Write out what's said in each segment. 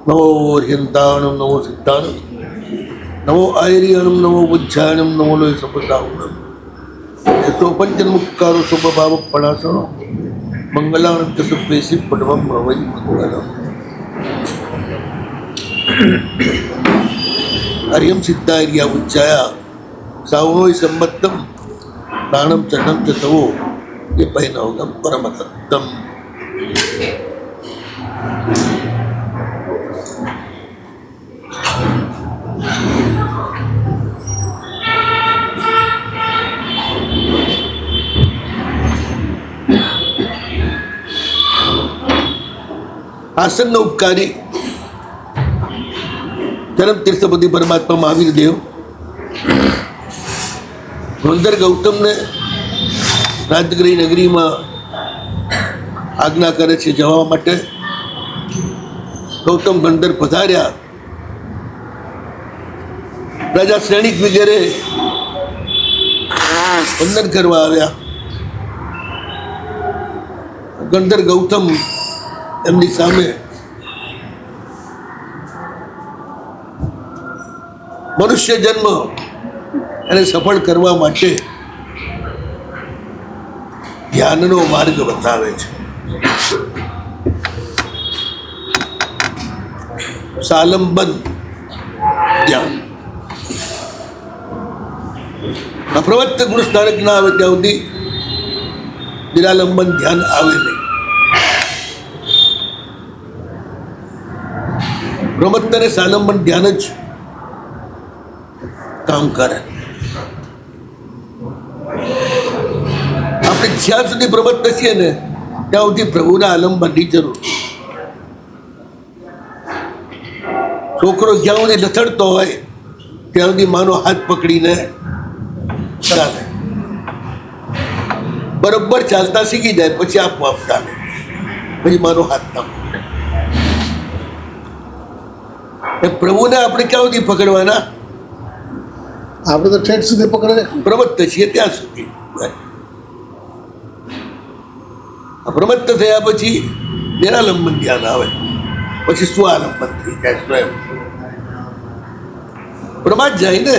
नमो ह्यंताणम नमो सिद्धाणम नमो आयरियणम नमो बुद्ध्याणम नमो लोय सपदावणम यतो पंचमुक्कारो स्वभाव पणासनो मंगलानं च सुप्रेसि पटवम वै मंगलम हरियम सिद्धार्या उच्चाया सावोय सम्मत्तम प्राणम चन्नम च तवो ये पैनवगम परमतत्तम आसन्न उपकारी धर्म तीर्थपति परमात्मा महावीर देव ગોંધર ગૌતમને રાજગીરી નગરીમાં આજ્ઞા કરે છે જવા માટે. ગૌતમ ગંધર પધાર્યા. રાજા શ્રેણિક વગેરે વંદન કરવા આવ્યા. ગંધર ગૌતમ એમની સામે મનુષ્ય જન્મ એને સફળ કરવા માટે ધ્યાનનો માર્ગ બતાવે છે. સાલંબન ધ્યાન. અપ્રવત્ત ગુણ સ્થાનક ના આવે ત્યાં સુધી નિરાલંબન ધ્યાન આવે નહીં. પ્રમત્ત અને સાલંબન ધ્યાન જ કામ કરે. આપણે જ્યાં સુધી પ્રમત્ત છીએ ને ત્યાં સુધી પ્રભુના આલંબનની જરૂર. છોકરો જ્યાં સુધી લથડતો હોય ત્યાં સુધી માનો હાથ પકડીને ચાલે. બરોબર ચાલતા શીખી જાય પછી આપોઆપ ચાલે. પછી માનો હાથ ના પકડે. પ્રભુને આપણે ક્યાં સુધી પકડવાના? આપણે તો ઠેઠ સુધી પકડે. પ્રમત્ત છીએ ત્યાં સુધી. પ્રમત્ત થયા પછી નિરાલંબન ધ્યાન આવે. પછી સ્વાલંબન થઈ જાય. સ્વયં પ્રમાદ જાય ને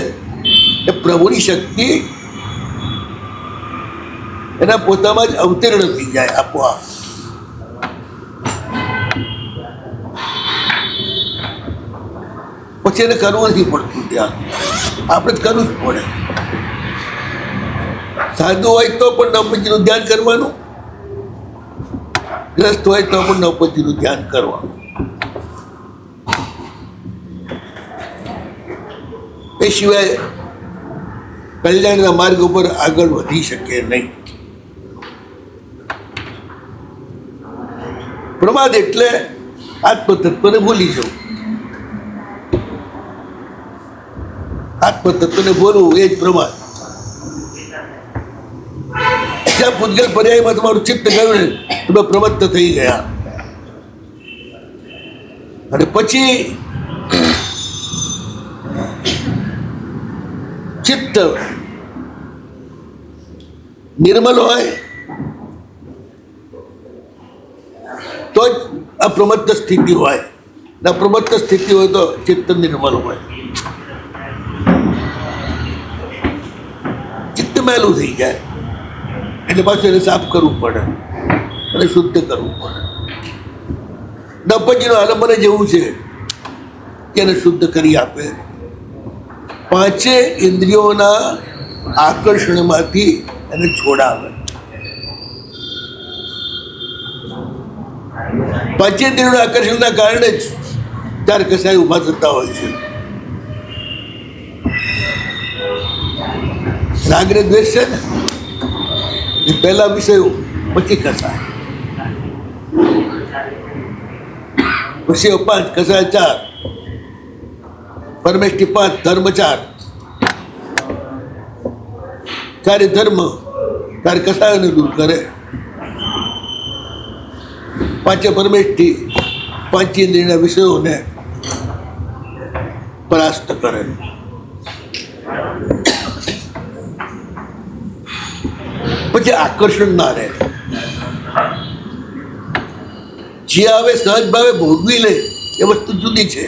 એ પ્રભુની શક્તિ એના પોતામાં જ અવતીર્ણ થઈ જાય આપોઆપ. પછી એને કરવું નથી પડતું ધ્યાન. આપણે જ કરવું જ પડે. સાધુ હોય તો પણ નવપંચીનું ધ્યાન કરવાનું, ગ્રસ્ત હોય તો પણ નવપંચીનું ધ્યાન કરવાનું. એ સિવાય કલ્યાણના માર્ગ ઉપર આગળ વધી શકે નહીં. પ્રમાદ એટલે આત્મતત્વને ભૂલી જવું. આત્મતત્વને બોલવું એ જ પ્રમાદ. જ્યાં પૂજગલ પર્યાયમાં તમારું ચિત્ત ગયું ને તમે પ્રમત્ત થઈ ગયા. અને પછી ચિત્ત નિર્મલ હોય તો જ અપ્રમત્ત સ્થિતિ હોય. અપ્રમત્ત સ્થિતિ હોય તો ચિત્ત નિર્મલ હોય. ચિત્ત મેલું થઈ જાય એટલે પાછું એને સાફ કરવું પડે અને શુદ્ધ કરવું પડે. નવપંચીનું આલંબન જેવું છે કે એને શુદ્ધ કરી આપે. પાંચે ઇન્દ્રિયોના આકર્ષણમાંથી એને છોડાવે. પાંચેન્દ્રિયોના આકર્ષણના કારણે જ ચાર કસાય ઊભા થતા હોય છે. રાગ ને દ્વેષ છે ને એ પહેલા વિષયો, પછી કસાય, વિષયો 5 કસાય 4, પરમેષ્ટિ 5, ધર્મ 4. ચારે ધર્મ ચાર કસાયોને દૂર કરે. પાંચે પરમેષ્ટિ પાંચેન્દ્રિયના વિષયોને પરાસ્ત કરે. પછી આકર્ષણ ના રહે. જે આવે સહજ ભાવે ભોગવી લે એ વસ્તુ જુદી છે.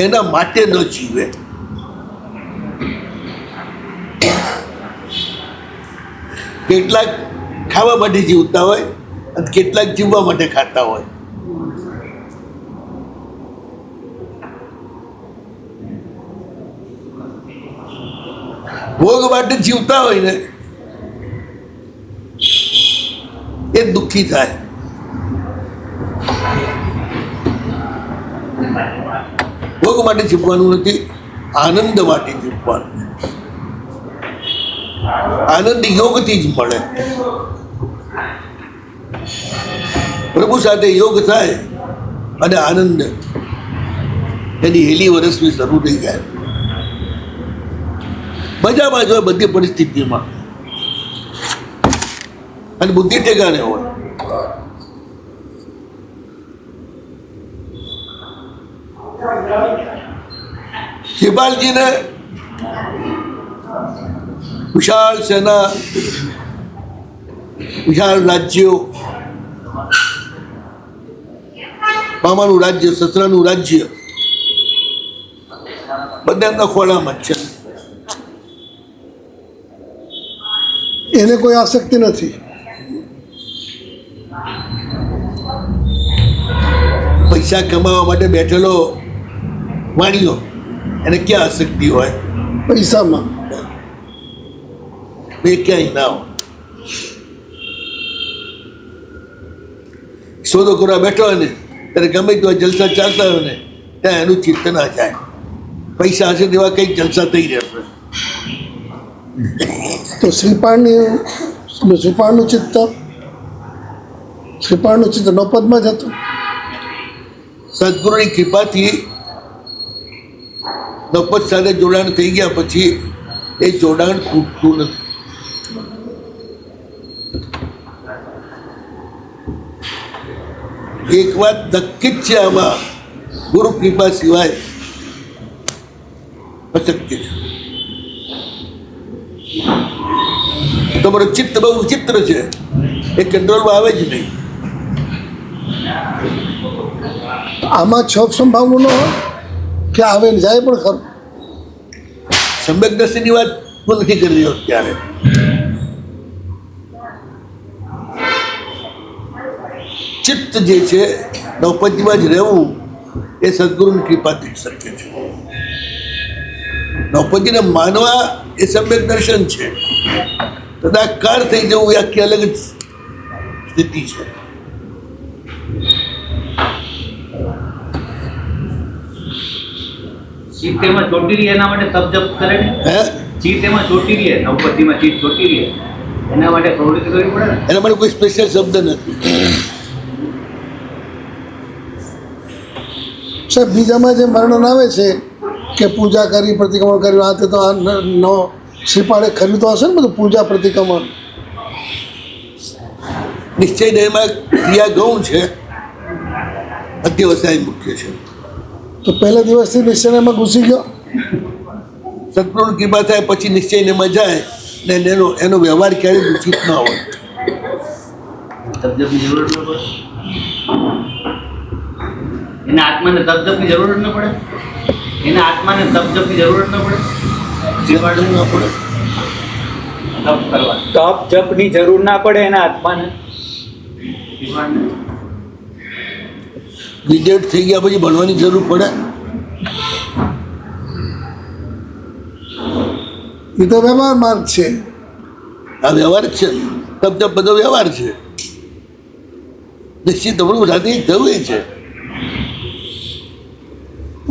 એના માટે ન જીવે. કેટલાક ખાવા માટે જીવતા હોય અને કેટલાક જીવવા માટે ખાતા હોય. ભોગ માટે જીવતા હોય ને એ દુઃખી થાય. ભોગ માટે જીવવાનું નથી, આનંદ માટે જીવવાનું. આનંદ યોગથી જ મળે. પ્રભુ સાથે યોગ થાય અને આનંદ એની હેલી વર્ષની શરૂ થઈ જાય. મજામાં જ હોય બધી પરિસ્થિતિમાં અને બુદ્ધિ ટેકાને હોય. શિવપાલજીને વિશાળ સેના, વિશાળ રાજ્યો, મામાનું રાજ્ય, સસરાનું રાજ્ય બધા એમના ખોળામાં જ છે. એને કોઈ આસક્તિ નથી. પૈસા કમાવા માટે બેઠેલો વાણીઓ એને ક્યાં આસક્તિ હોય? પૈસામાં. એ ક્યાંય ના હોય. સોદો કરવા બેઠો હોય ને ત્યારે ગમે તેવા જલસા ચાલતા હોય ને ત્યાં એનું ચિત્ત ના જાય. પૈસા હશે તેવા કંઈક જલસા થઈ રહેશે. તો શ્રીપાળનું ચિત્ત નૌપદમાં જ હતું. સદગુરુની કૃપાથી નૌપદ સાથે જોડાણ થઈ ગયા પછી એ જોડાણ તૂટતું નથી. એક વાત નક્કી જ છે આમાં, ગુરુ કૃપા સિવાય અશક્ય છે. તમારું ચિત્ત બહુ વિચિત્ર છે, એ કંટ્રોલમાં આવે જ નહીં. આમાં છપ સંભાવનું ન હોય કે આવે ને જાય પણ ખરું. સમ્યક દ્રષ્ટિની વાત હું નથી કરી રહ્યો ત્યારે. ચિત્ત જે છે નૌપદીમાં જ રહેવું એ સદગુરુની કૃપાથી જ શક્ય છે. નૌપદીને માનવા એ સમ્યક દર્શન છે. તદાકાર થઈ જવું એ આખી અલગ જ સ્થિતિ છે. ચીત એમાં ચોટી રહી એના માટે તપ જપ કરે ને. હે ચીત એમાં ચોટી રહી, નૌપદીમાં ચીત ચોટી રહી એના માટે પ્રવૃત્તિ કરવી પડે ને. એના માટે કોઈ સ્પેશિયલ શબ્દ નથી. સાહેબ બીજામાં જે વર્ણન આવે છે કે પૂજા કરી, પ્રતિક્રમણ કર્યું, આ તે તો આ શ્રીપાળે કર્યું તો હશે ને બધું પૂજા પ્રતિક્રમણ. નિશ્ચય દેહમાં ક્રિયા ગૌણ છે, અધ્યવસાય મુખ્ય છે. તો પહેલા દિવસથી નિશ્ચયમાં ઘૂસી ગયો. સદગુરુની કૃપા થાય પછી નિશ્ચયમાં જાય ને એનો વ્યવહાર ક્યારેય દૂષિત ના હોય. તપ જપની જરૂર ન પડે એના આત્માને તપ જપની જરૂર ન પડે. એના આત્માને તપ જપની જરૂર ન પડે. જીવાડું ના પડે. તપ કરવા તપ જપની જરૂર ના પડે એના આત્માને. ગ્રેજ્યુએટ થઈ ગયા પછી ભણવાની જરૂર પડે. એ તો વ્યવહાર માર્ગ છે. આ વ્યવહાર જ છે. તપ જપ બધો વ્યવહાર છે. નિશ્ચિત આપણું સાથે થયું એ છે.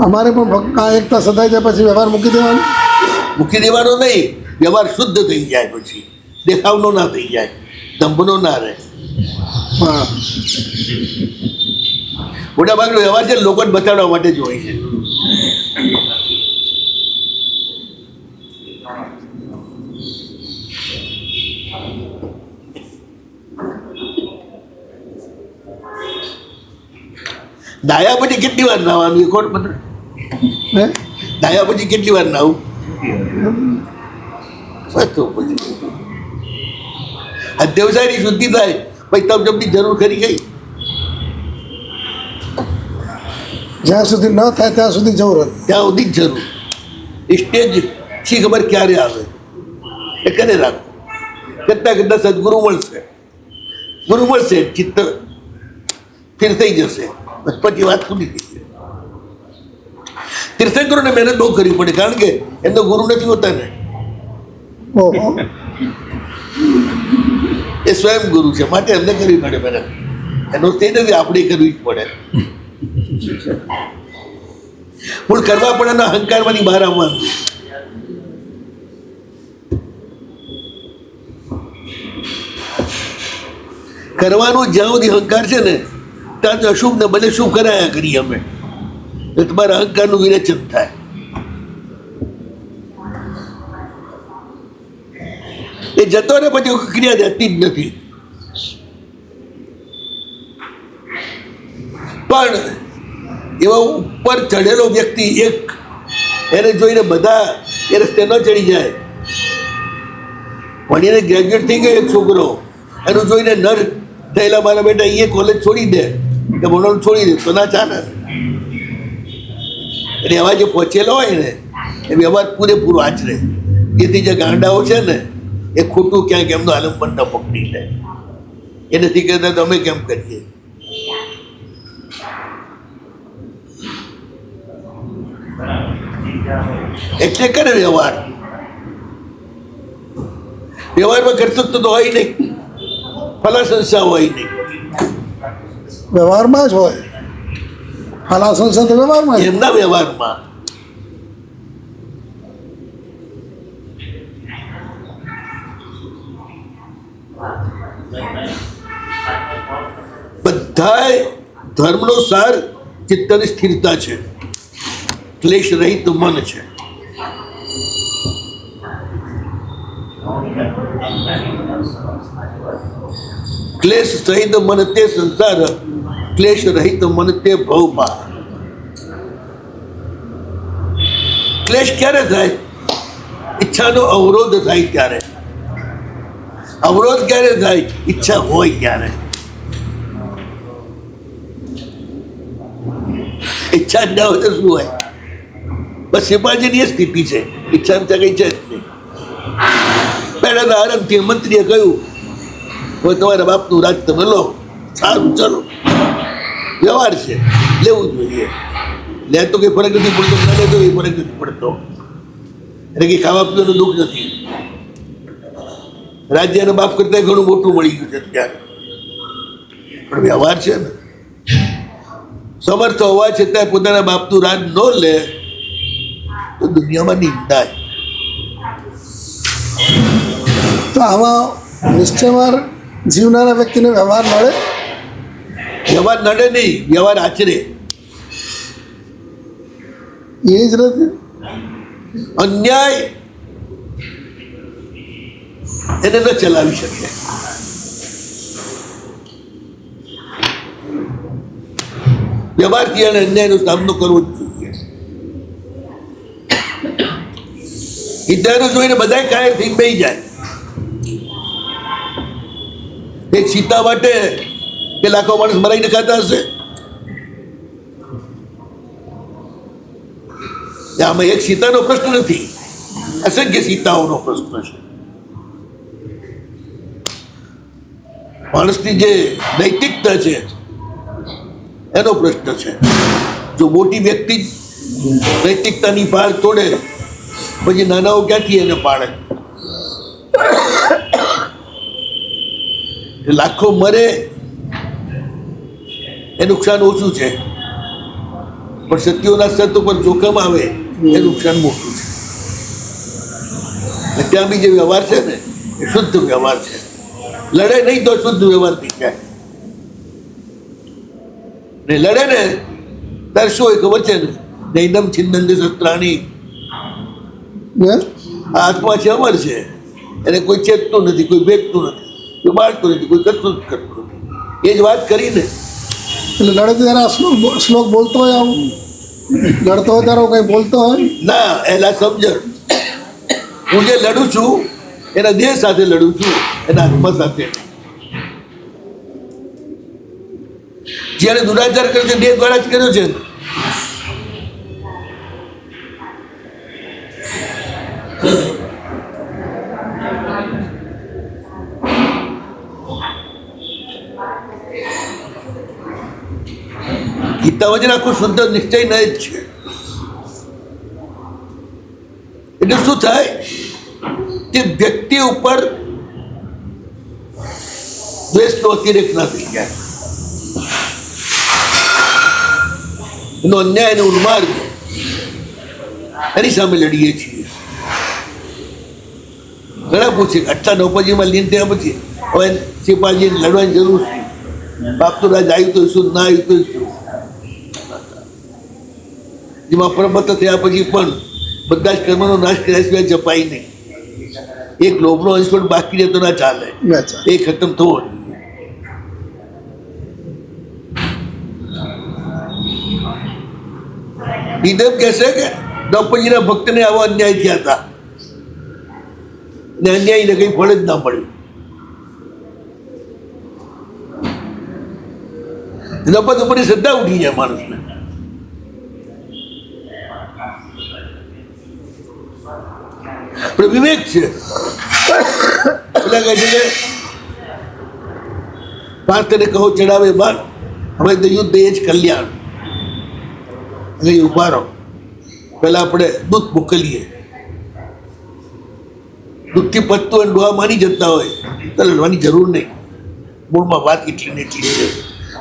અમારે પણ આ એકતા સદાય જાય પછી વ્યવહાર મૂકી દેવાનો. મૂકી દેવાનો નહીં, વ્યવહાર શુદ્ધ થઈ જાય પછી દેખાવનો ના થઈ જાય, દંભનો ના રહે. હા, મોટા ભાગનો વ્યવહાર છે લોકોને બતાવવા માટે જ હોય છે. ડાયા પછી કેટલી વાર નાવાનું એ કોણ મને? હે ડાયા પછી કેટલી વાર નાવું? તો પછી અધ્યવસાયની શુદ્ધિ થાય પછી તપ જપની જરૂર ખરી ગઈ. જ્યાં સુધી ન થાય ત્યાં સુધી જવું રહે. ત્યાં સુધી જ જરૂર. સ્ટેજ શી ખબર ક્યારે આવે એ કરે રાખો. કરતાં સદગુરુ મળશે, ગુરુ મળશે, ચિત્ત સ્થિર થઈ જશે, બસ પછી વાત પૂરી થઈ જાય. તીર્થંકરોને મહેનત બહુ કરવી પડે, કારણ કે એમનો ગુરુ નથી હોતા ને, ઓહો, એ સ્વયં ગુરુ છે, માટે એમને કરવી પડે મહેનત. એનો તે નથી આપણે કરવી જ પડે. પણ કરવા પડે એના અહંકારમાંથી બહાર આવવાનું. કરવાનું જ્યાં સુધી અહંકાર છે ને ત્યાં તો અશુભ ને બને શુભ કરાયા કરીએ અમે, એટલે તમારા અહંકારનું વિરેચન થાય. એ જતો ને પછી ક્રિયા રહેતી જ નથી. પણ એવા ઉપર ચઢેલો વ્યક્તિ એક એને જોઈને બધા એ રસ્તે ન ચડી જાય. ભણીને ગ્રેજ્યુએટ થઈ ગયો એક છોકરો, એનું જોઈને નર થયેલા મારા બેટા એ કોલેજ છોડી દે કે ભણવાનું છોડી દે તો ના ચાલે. એટલે એવા જે પહોંચેલો હોય ને એ વ્યવહાર પૂરેપૂરો આચરે, જેથી જે ગાંડાઓ છે ને એ ખોટું ક્યાંક એમનો આલંબન ન પકડી લે. એ નથી કહેતા તમે કેમ કરીએ. એટલે કરે વ્યવહાર. વ્યવહારમાં કરતૂત તો હોય નહીં, ફલા સંસ્થા હોય નહીં, વ્યવહારમાં જ હોય. ફલા સંસ્થા તો વ્યવહારમાં જ. એમના વ્યવહારમાં. બધાય ધર્મનો સાર ચિત્તની સ્થિરતા છે, ક્લેશ રહિત મન છે. ક્લેશ સહિત મન તે સંસાર, ક્લેશ રહિત મન તે ભવપાર. ક્લેશ ક્યારે થાય? ઈચ્છાનો અવરોધ થાય ત્યારે. અવરોધ ક્યારે થાય? ઈચ્છા હોય ત્યારે. ઈચ્છા ના હોય તો શું હોય? બસ શ્રીપાલજીની એ સ્થિતિ છે, ઈચ્છા કઈ છે જ નહીં. પહેલા આરામથી મંત્રીએ કહ્યું હવે તમારા બાપનું રાજ તમે લો, સારું ચલો, વ્યવહાર છે, લેવું જોઈએ. લે તો કંઈ ફરક નથી પડતો, ના લે તો કંઈ ફરક નથી પડતો, એટલે કંઈ ખાવા પીવાનું દુઃખ નથી. રાજ્યના બાપ કરતાં ઘણું મોટું મળી ગયું છે અત્યારે. પણ વ્યવહાર છે ને, સમર્થ હોવા છતાં પોતાના બાપનું રાજ ન લે તો દુનિયામાં નિંદાય. તો આવા નિશ્ચયમાં જીવનારા વ્યક્તિને વ્યવહાર મળે? વ્યવહાર નડે નહીં, વ્યવહાર આચરે. એ જ રીતે અન્યાય એને ન ચલાવી શકે. વ્યવહારથી એને અન્યાયનો સામનો કરવો જ જોઈએ. હિતાનું જોઈને બધા કાયર થઈ બેસી જાય. એક સીતા માટે કે લાખો માણસ મરાઈને ખાતા હશે? આમાં એક સીતાનો પ્રશ્ન નથી, અસંખ્ય સીતાઓનો પ્રશ્ન છે. માણસની જે નૈતિકતા છે એનો પ્રશ્ન છે. જો મોટી વ્યક્તિ નૈતિકતાની પાર તોડે પછી નાનાઓ ક્યાંથી એને પાડે? લાખો મરે એ નુકસાન ઓછું છે, પણ સત્યોના સત ઉપર જોખમ આવે એ નુકસાન મોટું છે. એટલે ત્યાં બી જે વ્યવહાર છે ને એ શુદ્ધ વ્યવહાર છે. લડે નહીં તો શુદ્ધ વ્યવહાર થઈ જાય. ને લડે ને ત્યારે શું હોય ખબર છે ને? નૈનમ છિન્નંદ શસ્ત્રાણી. ને આત્મા છે, અમર છે, એને કોઈ ચેતતું નથી, કોઈ ભેગતું નથી, કોઈ બાળતું નથી, કોઈ કરતું કરતું નથી. એ જ વાત કરીને એટલે લડે ત્યારે આ શ્લોક બોલતો હોય, આવું લડતો હોય ત્યારે કંઈ બોલતો હોય ના. એલા સમજણ, હું જે લડું છું એના દેહ સાથે લડું છું, એના આત્મા સાથે. જ્યારે દુરાચાર કર્યો છે દેહ દ્વારા જ કર્યો છે. ગીતામાં જ આખો શુદ્ધ નિશ્ચય ન જ છે. એટલે શું થાય કે વ્યક્તિ ઉપર દ્વેષનો અતિરેક ના થઈ જાય, એનો અન્યાય અને ઉન્માર્ગ એની સામે લડીએ છીએ. ઘણા પૂછે આટલા નૌપજીમાં લીન થયા પછી હવે સિપાહીને લડવાની જરૂર છે, બાપનું રાજ આવ્યું તો શું, ના આવ્યું તો શું. જેમાં પ્રબત થયા પછી પણ બધા જ કર્મનો નાશ કર્યા સિવાય જપાય નહીં. એક લોભનો અંશ પણ બાકી રહેતો ના ચાલે, એ ખતમ થવો જોઈએ. વિદેવ કહેશે કે દ્રૌપદીના ભક્તને આવો અન્યાય થયા હતા ને અન્યાયને કંઈ ફળ જ ના મળ્યું. દ્રૌપદ ઉપરની શ્રદ્ધા ઉઠી જાય માણસને. પણ વિવેક છે એટલે કહે છે કે પાર્થને કહો ચડાવે બાર, હવે તો યુદ્ધ એ જ કલ્યાણ. એટલે ઉભા રહો, પેલા આપણે દૂધ મોકલીએ. દૂધથી પતતું અને ડોહા માની જતા હોય તો લડવાની જરૂર નહીં. મૂળમાં વાત એટલી ને એટલી છે,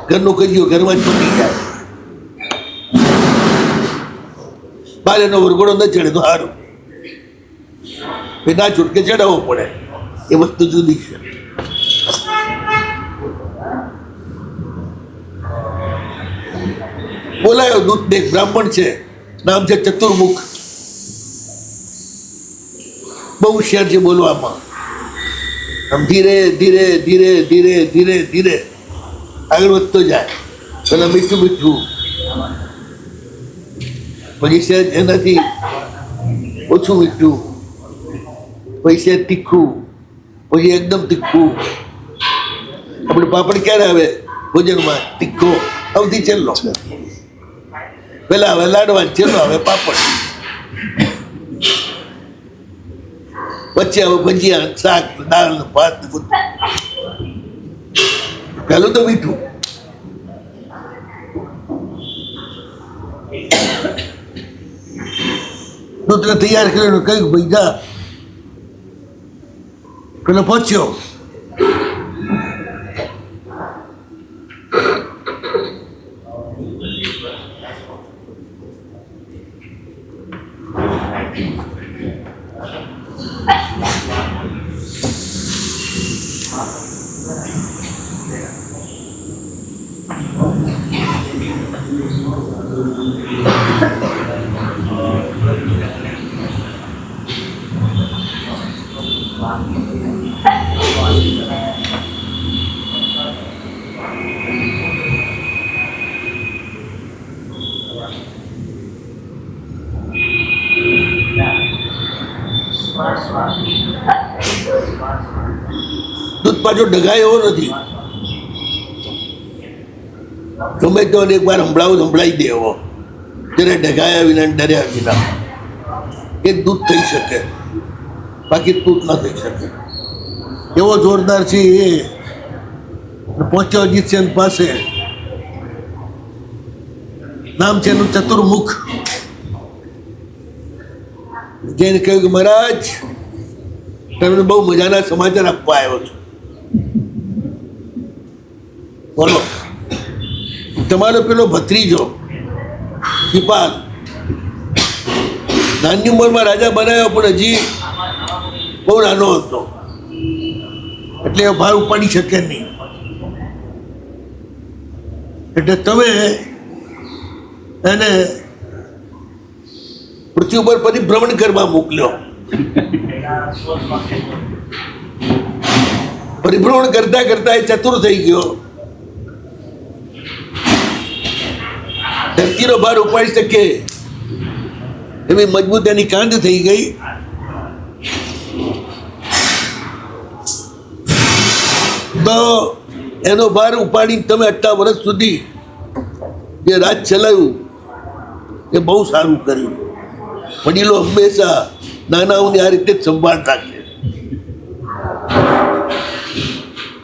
ઘરનું કજિયો ઘરમાં જ પતી જાય. બાર એનો વરઘોડો ન ચડે તો સારું, ના છૂટકે ચડાવવો પડે, એ વસ્તુ જુદી છે. બોલાયો દૂધ ને, બ્રાહ્મણ છે, નામ છે ચતુર્મુખ, બહુ હોશિયાર છે બોલવામાં. આમ ધીરે ધીરે ધીરે ધીરે ધીરે ધીરે આગળ વધતો જાય. પેલા મીઠું મીઠું, પછી છે એનાથી ઓછું મીઠું, પછી છે તીખું, પછી એકદમ તીખું. આપણે પાપડ ક્યારે આવે ભોજનમાં? તીખો સૌથી છેલ્લો. પેલા હવે લાડવા, છેલ્લો હવે પાપડ, વચ્ચે હવે ભજીયા, શાક, દાળ, ભાત. પેલું તો મીઠું. દૂધને તૈયાર કરીને કયું ભાઈ જા, પેલો પહોંચ્યો. દૂધ પાછો ડગાય એવો નથી, ગમે તો એકવાર સંભળાવી દે એવો, ત્યારે ડગાયા વિના ડર્યા વિના. એ દૂધ થઈ શકે, બાકી દૂધ ના થઈ શકે. એવો જોરદાર છે એ. પહોંચ્યો અજીતસેન પાસે, નામ છે એનું ચતુર્મુખ. જઈને કહ્યું કે મહારાજ, તમને બહુ મજાના સમાચાર આપવા આવ્યો છું. બોલો. તમારો પેલો ભત્રીજો શિપાલ નાની ઉંમરમાં રાજા બનાવ્યો, પણ હજી બહુ નાનો હતો, એટલે ભાર ઉપાડી શકે નહીં. એટલે તમે એને પૃથ્વી ઉપર પરિભ્રમણ કરવા મોકલ્યો. પરિભ્રમણ કરતા કરતા એ ચતુર થઈ ગયો, ધરતીનો ભાર ઉપાડી શકે એવી મજબૂત એની કાંડ થઈ ગઈ. તો એનો ભાર ઉપાડી તમે આટલા વર્ષ સુધી જે રાજ ચલાવ્યું એ બહુ સારું કર્યું. વડીલો હંમેશા નાનાઓની આ રીતે જ સંભાળ રાખે.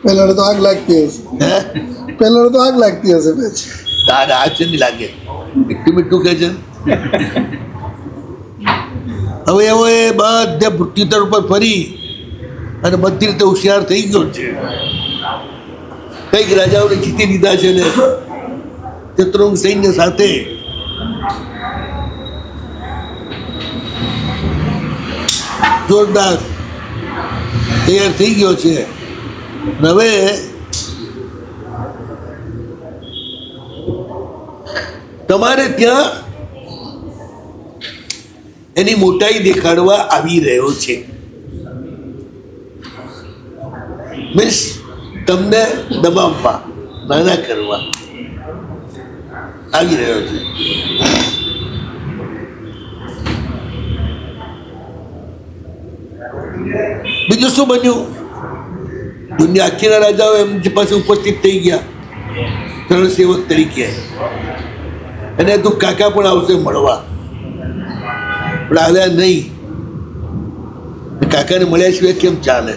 પહેલા તો આગ લાગતી હશે, હે પહેલા તો આગ લાગતી હશે પછી. તારે આ છે નહીં લાગે મીઠું મીઠું કહે છે. હવે એવો એ બધા મૃત્યુતર ઉપર ફરી અને બધી રીતે હોશિયાર થઈ ગયો છે. કઈક રાજાઓને જીતી લીધા છે ને ચતુરંગ સૈન્ય સાથે જોરદાર તૈયાર થઈ ગયો છે. હવે તમારે ત્યાં એની મોટાઈ દેખાડવા આવી રહ્યો છે. મીન્સ તમને દબાવવા, નાના કરવા આવી રહ્યો છે. બીજું શું બન્યું? દુનિયા આખીના રાજાઓ એમની પાસે ઉપસ્થિત થઈ ગયા ત્રણ સેવક તરીકે, અને તું કાકા પણ આવશે મળવા, પણ આવ્યા નહીં. કાકાને મળ્યા સિવાય કેમ ચાલે?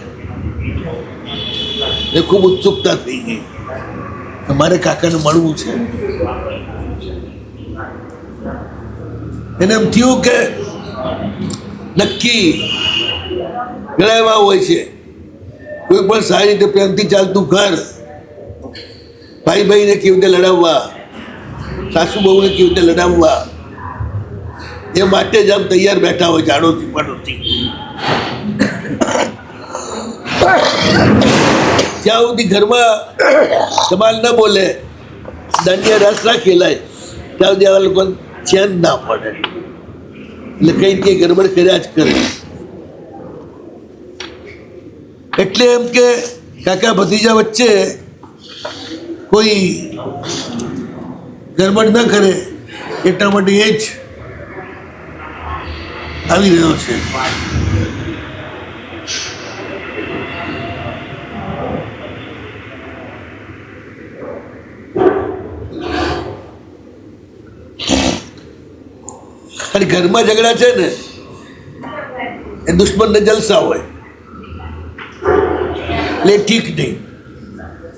એ ખૂબ ઉત્સુકતા થઈ ગઈ, મારે કાકાને મળવું છે. એને એમ થયું કે નક્કી ઘણા એવા હોય છે, કોઈ પણ સારી રીતે પ્રેમથી ચાલતું ઘર ભાઈ ભાઈને કેવી રીતે લડાવવા, સાસુ બહુને કેવી રીતે લડાવવા, એ માટે જ આમ તૈયાર બેઠા હોય ઝાડોથી પાડોથી. જ્યાં સુધી ઘરમાં ધમાલ ન બોલે, દાંડિયા રાસ ના ખેલાય, ત્યાં સુધી આવા લોકોને ચેન ના પડે. એટલે કંઈ કંઈ ગડબડ કર્યા જ કરે. એટલે એમ કે કાકા ભત્રીજા વચ્ચે કોઈ ગડબડ ન કરે એટલા માટે એ જ આવી રહ્યો છે. અને ઘરમાં ઝઘડા છે ને એ દુશ્મનને જલસા હોય, એટલે ઠીક નહીં,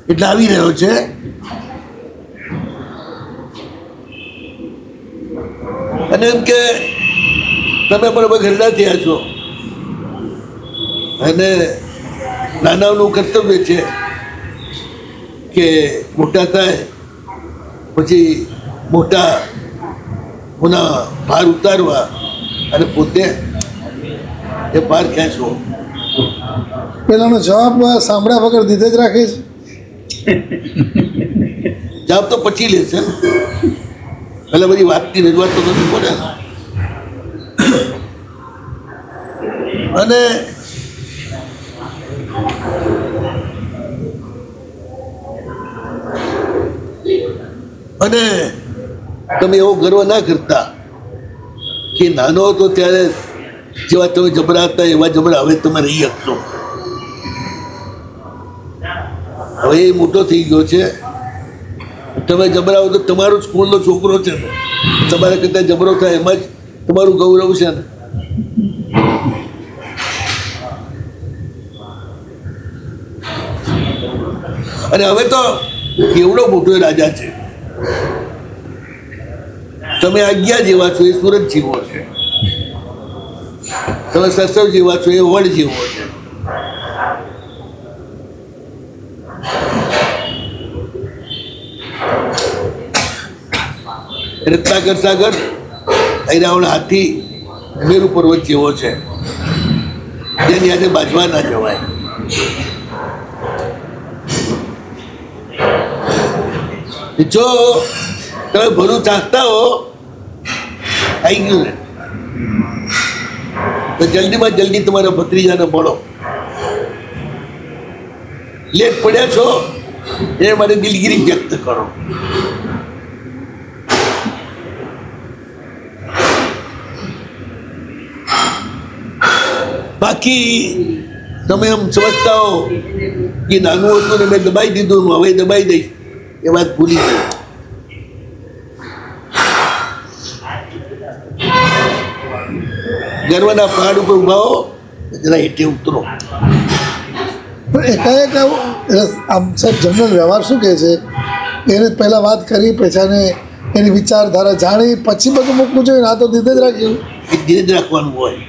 એટલે આવી રહ્યો છે. અને એમ કે તમે પણ હવે ઘરડા થયા છો, અને નાનાઓનું કર્તવ્ય છે કે મોટા થાય પછી મોટા કોના ભાર ઉતારવા અને પોતે એ ભાર ખેંચવો. પેલાનો જવાબ સાંભળ્યા વગર દીધે જ રાખે છે. જવાબ તો પછી લેશે, પેલા બધી વાતની રજૂઆત તો નથી પડે. અને અને તમે એવો ગર્વ ના કરતા કે નાનો હતો ત્યારે જેવા તમે જબરા હતા એવા જબરા હવે તમે રહી શકશો. હવે એ મોટો થઈ ગયો છે, તમે જબરાઓ તો તમારો સ્કૂલનો છોકરો છે ને, તમારે કરતાં જબરો થાય એમાં જ તમારું ગૌરવ છે ને. અને હવે તો કેવડો મોટો રાજા છે, તમે આજ્ઞા જેવા છો એ સુરત જેવો છે, તમે સસવ જેવા છો એ વડ જેવો છે. રત્નાકર સાગર ઐરાવળ હાથી મેરુ પર્વત જેવો છે, જેની આજે બાજવા ના જવાય. જો તમે ભરું ચાખતા હો આવી ગયું ને તો જલ્દીમાં જલ્દી તમારા ભત્રીજાને મળો. લેટ પડ્યા છો એ માટે દિલગીરી વ્યક્ત કરો. બાકી તમે એમ સમજતા હો કે નાનું હતું ને મેં દબાઈ દીધું, હવે દબાઈ દઈશ, એ વાત ભૂલી ગઈ. ગર્વના પહાડ ઉપર ઉભા હો, જરા હેઠે ઉતરો. પણ એકાએક આમ સાહેબ જનરલ વ્યવહાર શું કહે છે એને પહેલાં વાત કરી પછાને એની વિચારધારા જાણી પછી બધું મૂકવું જોઈએ. આ તો દીધે જ રાખ્યું. એ ધીરજ રાખવાનું હોય.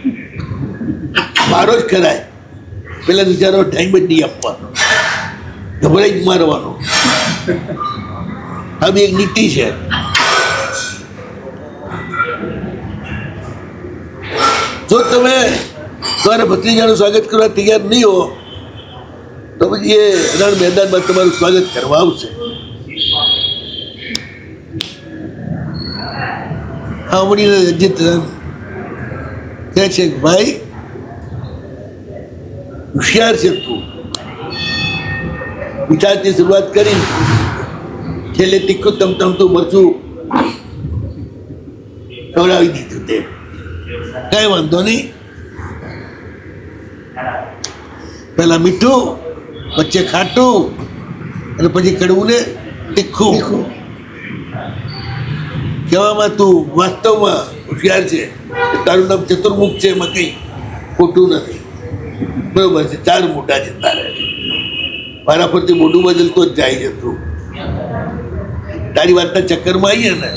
મારો જ કરાય પેલા વિચારો ટાઈમ જ નહીં આપવાનો, ગભરાઈ જ મારવાનો. આ બી એક નીતિ છે. જો તમે તમારા ભત્રીજાનું સ્વાગત કરવા તૈયાર નહીં હો તો પછી એ રણ મેદાનમાં તમારું સ્વાગત કરવા આવશે. આવડીને અજીત કહે છે કે ભાઈ હોશિયાર છે તું, વિચારથી શરૂઆત કરી છેલ્લે તીખું તમતમતું મરચું ખવડાવી દીધું. તે કઈ વાંધો નહીં, પહેલા મીઠું, વચ્ચે ખાટું અને પછી કડવું ને તીખું. કહેવામાં તું વાસ્તવમાં હોશિયાર છે. તારું નામ ચતુર્મુખ છે, એમાં કંઈ ખોટું નથી. બરોબર છે, 4 મોટા છે તારે. મારા પરથી મોઢું બદલતો જ જાય છે તું. તારી વાતના ચક્કરમાં આવીએ ને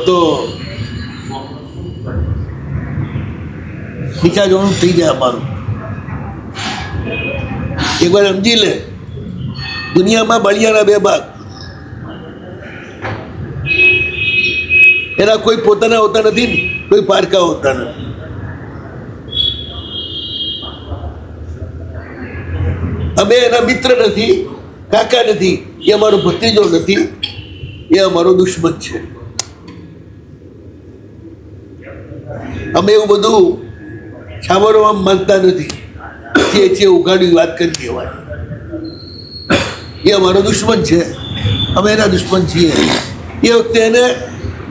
તો નીચા જવાનું થઈ જાય અમારું. એકવાર સમજી લે, દુનિયામાં બળિયાના 2 ભાગ. એના કોઈ પોતાના હોતા નથી, કોઈ પારકા હોતા નથી. અમે એના મિત્ર નથી, કાકા નથી, એ અમારો ભત્રીજો નથી, એ અમારો દુશ્મન છે. અમે એવું બધું છાવરમાં માનતા નથી. જે છે ઉઘાડી વાત કરી દેવાની. એ અમારો દુશ્મન છે, અમે એના દુશ્મન છીએ. એ વખતે એને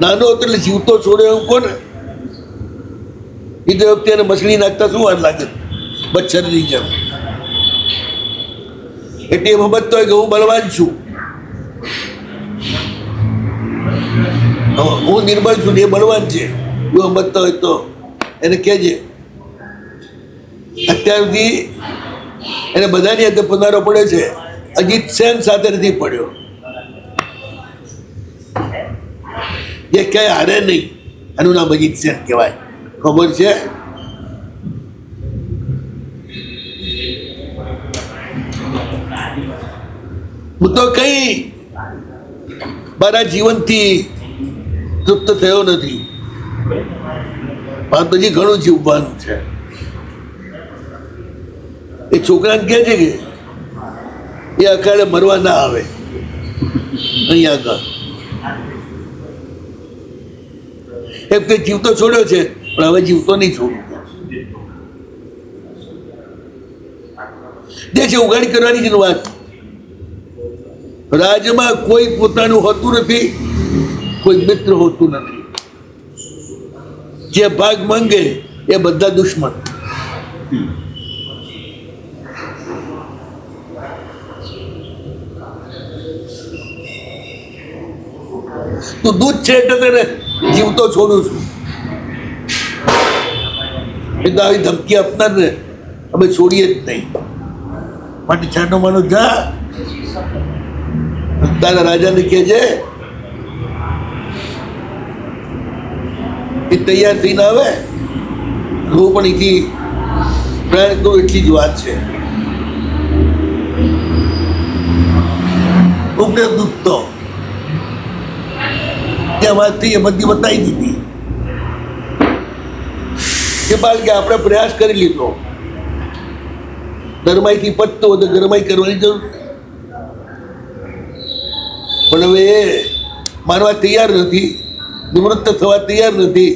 નાનો હતો એટલે જીવતો છોડ્યો એમ કોને, એ તો વખતે એને મછલી નાખતા શું વાર લાગે, મચ્છરની જેમ. એટલે એ સમજતો હોય કે હું બળવાન છું, હું નિર્બળ છું, એ બળવાન છે. એવું સમજતો હોય તો એને કહેજે. અત્યાર સુધી એને બધાની હાથે પનારો પડે છે, અજીત સેન સાથે નથી પડ્યો. એ ક્યાંય હારે નહીં. આનું નામ અજીત સેન કહેવાય, ખબર છે? હું તો કઈ મારા જીવનથી તૃપ્ત થયો નથી. પણ પછી ઘણું જીવવાનું છે. એ છોકરાને કહે છે કે એ અકાળે મરવા ના આવે અહીંયા આગળ. એમ તે જીવતો છોડ્યો છે, પણ હવે જીવતો નહીં છોડું. જે છે ઉઘાડી કરવાની જ વાત. રાજમાં કોઈ પોતાનું હોતું નથી, કોઈ મિત્ર હોતું નથી. જે ભાગ માંગે એ બધા દુશ્મન. તું દૂધ છે એટલે તને જીવતો છોડું છું. એટલે આવી ધમકી આપનાર ને અમે છોડીએ જ નહીં. માટે છાનો માનો જા, તારા રાજાને કહેજે એ તૈયાર થઈને આવે. હું પણ એથી પ્રયાણ કરું એટલી જ વાત છે. ઉપને દૂધ તો ત્યાં વાત થઈ, એ બધી બતાવી દીધી કે બાળ કે આપણે પ્રયાસ કરી લીધો. ગરમાઈથી પતતો તો ગરમાઈ કરવાની જરૂર નથી. પણ હવે એ માનવા તૈયાર નથી, નિવૃત્ત થવા તૈયાર નથી.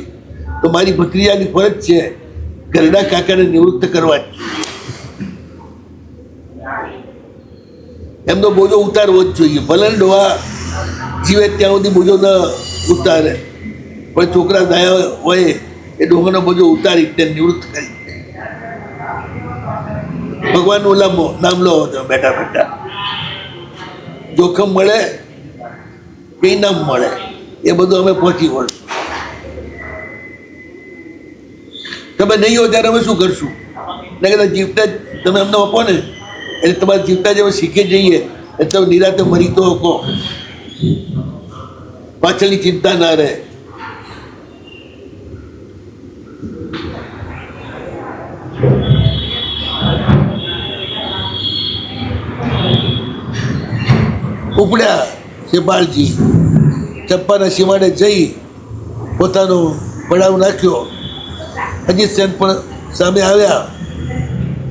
તો મારી ભત્રીજાની ફરજ છે ગરડા કાકાને નિવૃત્ત કરવાની. એમનો બોજો ઉતારવો જ જોઈએ. ભલે ડોહા જીવે ત્યાં સુધી બોજો ન ઉતારે, પણ છોકરા દયા હોય એ ડોહાનો બોજો ઉતારી તેને નિવૃત્ત કરી. ભગવાનનું નામ લો બેઠા બેઠા. જોખમ મળે કે ઇનામ મળે એ બધું અમે પહોંચી વળશું. તમે નહીં હો ત્યારે અમે શું કરશું? ને કદાચ જીવતા જ તમે અમને આપો ને એટલે તમારે જીવતા જેવા શીખી જઈએ એટલે તમે નિરાતે મરી તો કહો, પાછળની ચિંતા ના રહે. ઉપડ્યા શેપાળજી, ચપ્પાના સીમાડે જઈ પોતાનો પડાવ નાખ્યો. અજીત સેન પણ સામે આવ્યા,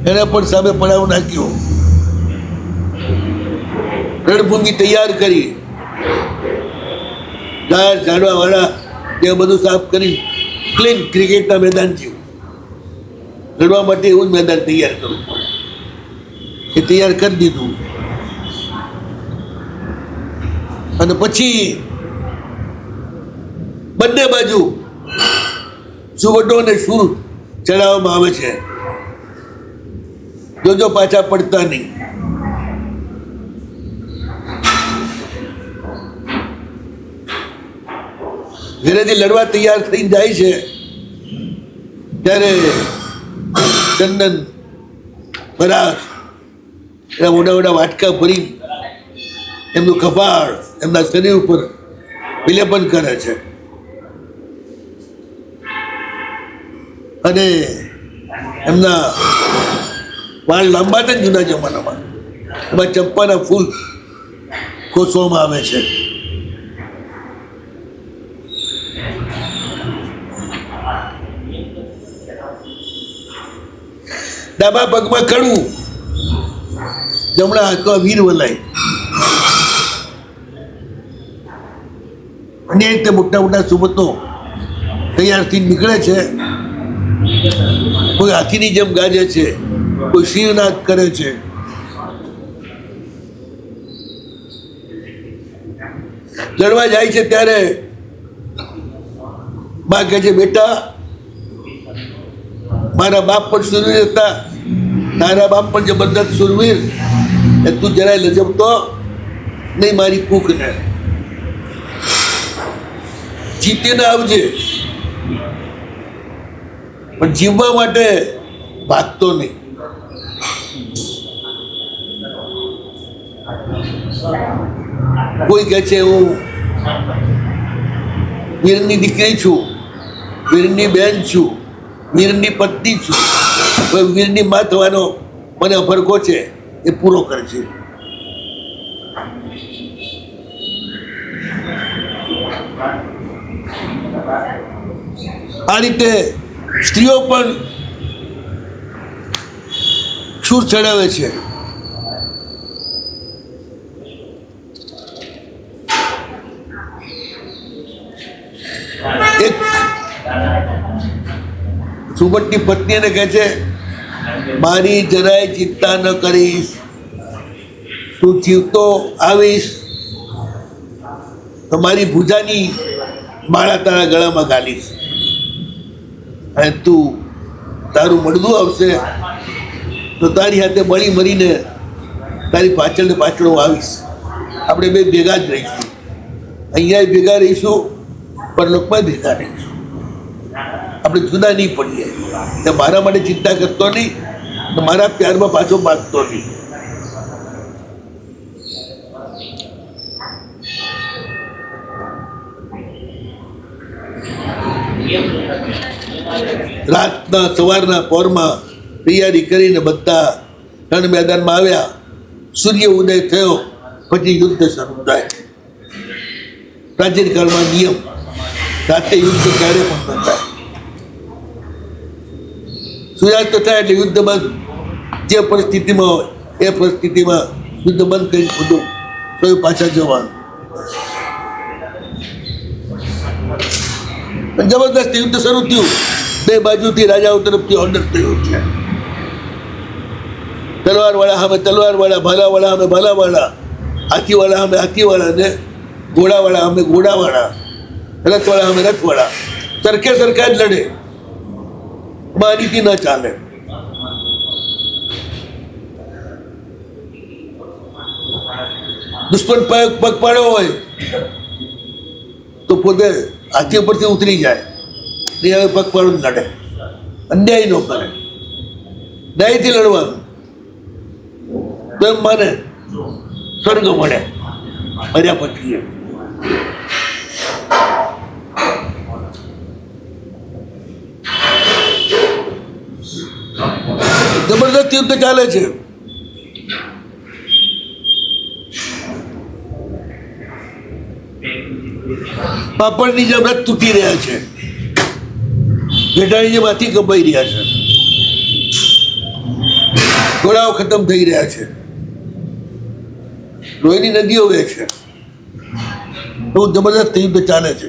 એને પણ સામે પડાવ નાખ્યો. રણભૂમિ તૈયાર કરી, ઝાડ ઝાડવા વાળા એ બધું સાફ કરી ક્લીન ક્રિકેટના મેદાન જેવું લડવા માટે એવું જ મેદાન તૈયાર કરવું પડે. એ તૈયાર કરી દીધું અને પછી બંને બાજુ સુવડો અને સૂર ચડાવવામાં આવે છે. જોજો પાછા પડતા નહીં. ઘરેથી લડવા તૈયાર થઈ જાય છે ત્યારે ચંદન પરાગ એના મોટા મોટા વાટકા ભરી એમનું કપાળ એમના શરીર ઉપર વિલેપન કરે છે અને એમના વાળ લાંબા હતા જૂના જમાનામાં, એમાં ચંપાના ફૂલ ખોસવામાં આવે છે. ડાબા પગમાં કડવું, જમણા હાથમાં વીર વલાય. અને એ રીતે મોટા મોટા સુબતો તૈયારથી નીકળે છે. કોઈ હાથીની જેમ ગાજે છે, કોઈ શિવનાદ કરે છે. લડવા જાય છે ત્યારે બા કહે છે, બેટા મારા બાપ પણ સુરવીર હતા, તારા બાપ પણ જબરદસ્ત સુરવીર, એ તું જરાય લજબતો નહીં મારી કૂકને. જીતીને આવજે, પણ જીવવા માટે ભાગતો નહીં. કોઈ કહે છે હું વીરની દીકરી છું, વીરની બેન છું, વીરની પત્ની છું, વીરની માં થવાનો મને અફરકો છે, એ પૂરો કરશે. આ રીતે સ્ત્રીઓ પણ સૂર ચડાવે છે. એક સુબટની પત્નીને કહે છે, મારી જરાય ચિંતા ન કરીશ, તું જીવતો આવીશ તો મારી ભૂજાની માળા તારા ગળામાં ગાલીશ, અને તું તારું મળદું આવશે તો તારી હાથે મળી મરીને તારી પાછળ ને પાછળ હું આવીશ. આપણે બે ભેગા જ રહીશું, અહીંયા ભેગા રહીશું, પણ લોકમાં ભેગા રહીશું. આપણે જુદા નહીં પડીએ. તે મારા માટે ચિંતા કરતો નહીં, મારા પ્યારમાં પાછો ભાગતો નહીં. રાતના સવારના પોરમાં તૈયારી કરીને બધા રણ મેદાનમાં આવ્યા. સૂર્ય ઉદય થયો પછી યુદ્ધ શરૂ થાય. પ્રાચીન કાળમાં નિયમ, રાતે યુદ્ધ ક્યારે પણ ન થાય. સૂર્યાસ્ત થાય એટલે યુદ્ધમાં જે પરિસ્થિતિમાં હોય એ પરિસ્થિતિમાં યુદ્ધ બંધ કરી બધું તો પાછા જવાનું. જબરદસ્ત યુદ્ધ શરૂ થયું. બે બાજુથી રાજાઓ તરફથી ઓર્ડર થયો છે, તલવારવાળા સામે તલવારવાળા, ભાલાવાળા સામે ભાલાવાળા, હાથીવાળા સામે હાથીવાળા, ને ઘોડાવાળા સામે ઘોડાવાળા, રથવાળા સામે રથવાળા. સરખે સરખા જ લડે, માનીથી ન ચાલે. દુશ્મન પગપાળો હોય તો પોતે હાથી ઉપરથી ઉતરી જાય, એ હવે પગપાળો જ લડે, અન્યાય ન કરે, ન્યાયથી લડવાનું. તો એમ માને સ્વર્ગ મળે મર્યા પછી. જબરદસ્ત યુદ્ધ ચાલે છે. પાપડની જેમ રથ તૂટી રહ્યા છે, ઘેટાની જેમ હાથી કપાઈ રહ્યા છે, ઘોડાઓ ખતમ થઈ રહ્યા છે, લોહીની નદીઓ વહે છે. બહુ જબરદસ્ત યુદ્ધ ચાલે છે.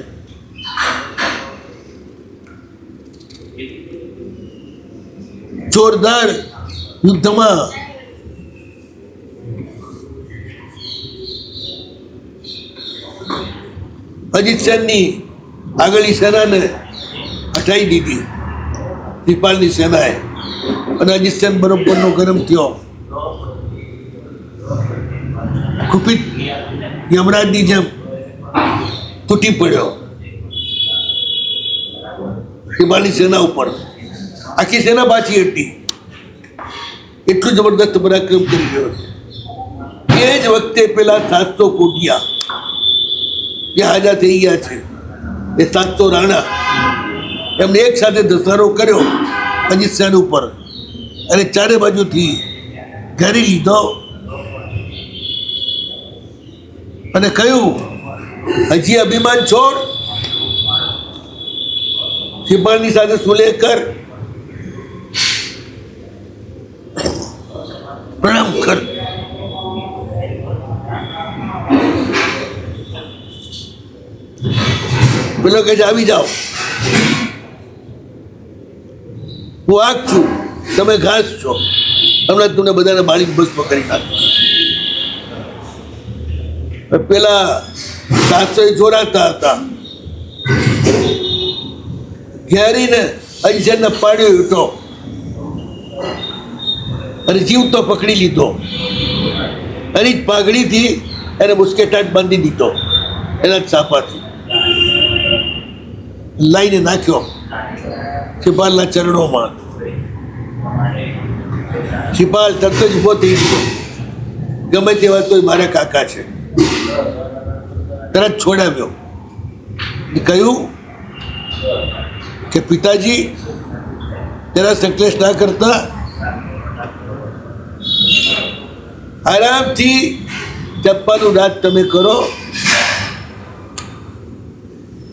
જોરદાર યુદ્ધમાં અજીત સેનની આગળની સેનાને હટાવી દીધી શ્રીપાલની સેનાએ, અને અજીત સેન બરોબરનો ગરમ થયો. કુપિત યમરાજની જેમ તૂટી પડ્યો શ્રીપાલની સેના ઉપર. આખી સેના પાછી હતી. એટલું જબરદસ્ત પરાક્રમ કરી ગયો છે. એ જ વખતે પેલા 700 કોટિયા જે હાજા થઈ ગયા છે, એ 700 રાણા, એમને એક સાથે દસરો કર્યો અજીત સેન ઉપર, અને ચારે બાજુથી ઘેરી લીધો અને કહ્યું, હજી અભિમાન છોડ, શ્રીપાલની સાથે સુલેહ કર, પ્રણામ કર. પેલો કહે છે, આવી જાઓ, હું આગ છું, તમે ઘાસ છો, હમણાં તમને બધાને બાળી ભસ્મ કરી નાખ. પેલા 700 જોડાતા હતા, ઘેરીને અજીતને પાડ્યો હતો અને જીવતો પકડી લીધો, એની જ પાઘડીથી એને મુસ્કેટાટ બાંધી દીધો, એના જ સાપાથી લાઈને નાખ્યો શ્રીપાલના ચરણોમાં. શ્રીપાલ તરત જ ઉભો થઈ ગયો, ગમે તેવા તોય મારા કાકા છે, તરત છોડાવ્યો. કહ્યું કે પિતાજી, તેના સંકલેશ ના કરતા, આરામથી ચપ્પાનું રાજ તમે કરો.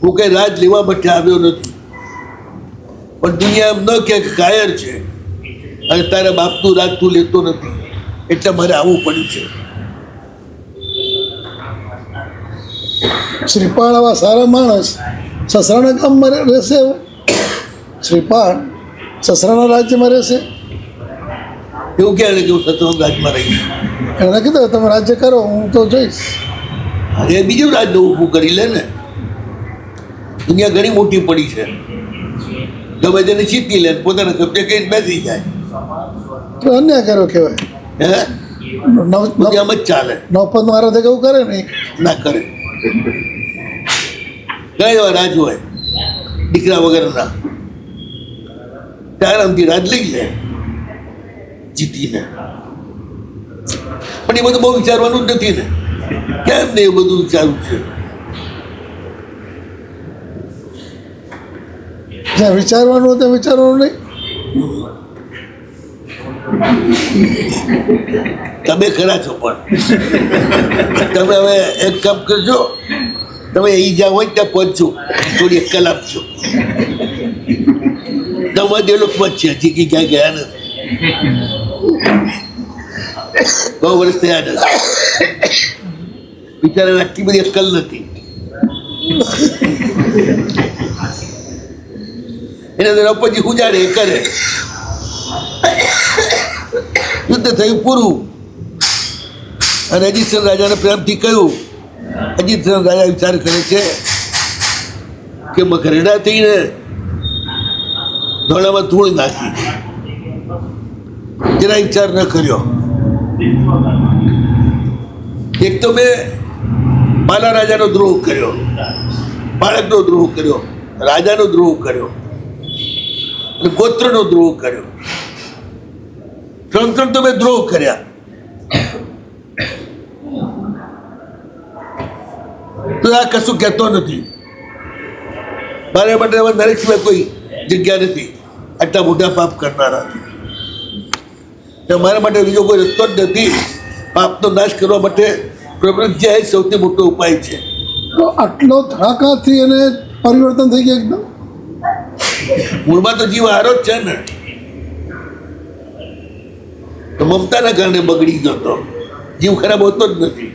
હું કઈ રાજ લેવા માટે આવ્યો નથી, પણ દુનિયા એમ ન કે કાયર છે અને તારા બાપનું રાજ તું લેતો નથી, એટલે મારે આવવું પડ્યું છે. શ્રીપાળ આવા સારા માણસ સસરાના ગામમાં રહેશે? શ્રીપાળ સસરાના રાજ્યમાં રહેશે? એવું ક્યારે કે હું સત્સંગ રાજમાં રહીશ? એણે કીધું તમે રાજ્ય કરો, હું તો જોઈશ. એ બીજું રાજ ઊભું કરી લે ને. દુનિયા ઘણી મોટી પડી છે, ગમે તેને જીતી લે, પોતાના કબજે કઈ બેસી જાય. તો અન્યાય કર્યો કહેવાય. હે, આમ જ ચાલે. નવપદ મહારાજે કેવું કરે નહીં? ના કરે. કઈ એવા રાજ હોય દીકરા વગરના, આરામથી રાજ લઈ લે જીતીને. પણ એ બધું બહુ વિચારવાનું જ નથી ને. કેમ ને એ બધું વિચારવું છે? જ્યાં વિચારવાનું હોય ત્યાં વિચારવાનું નહીં. તમે ખરા છો, પણ તમે હવે એક કામ કરજો, તમે અહીં જ્યાં હોય ત્યાં પહોંચજો, થોડી અક્કલ આપજો. તમે દેવલોકમાં જ છે, હજી કે ક્યાં ગયા નથી, બહુ વર્ષ થયા નથી. બિચારાને આટલી બધી અક્કલ નથી. એને દ્રૌપદી ઉજાડે એ કરે. યુદ્ધ થયું પૂરું, અને અજીત સેન રાજાને પ્રેમથી કહ્યું. અજીત સેન રાજા વિચાર કરે છે કે મકરડા થઈને ધોળામાં ધૂળ નાખી, જરા વિચાર ન કર્યો. એક તો મેં બાલા રાજાનો દ્રોહ કર્યો, બાળકનો દ્રોહ કર્યો, રાજાનો દ્રોહ કર્યો અને ગોત્રનો દ્રોહ કર્યો. ત્રણ તો મેં દ્રોહ કર્યા. તો આ કશું કહેતો નથી. મારા માટે હવે નરેશ સિવાય કોઈ જગ્યા નથી આટલા મોટા પાપ કરનારા. તો મારા માટે બીજો કોઈ રસ્તો જ નથી. પાપનો નાશ કરવા માટે પ્રવૃત્તિ સૌથી મોટો ઉપાય છે. તો આટલો થાકાથી એને પરિવર્તન થઈ ગયા એકદમ. મૂળમાં તો જીવ હારો જ છે ને. તો મમતાના કારણે બગડી ગયો તો જીવ ખરાબ હોતો જ નથી.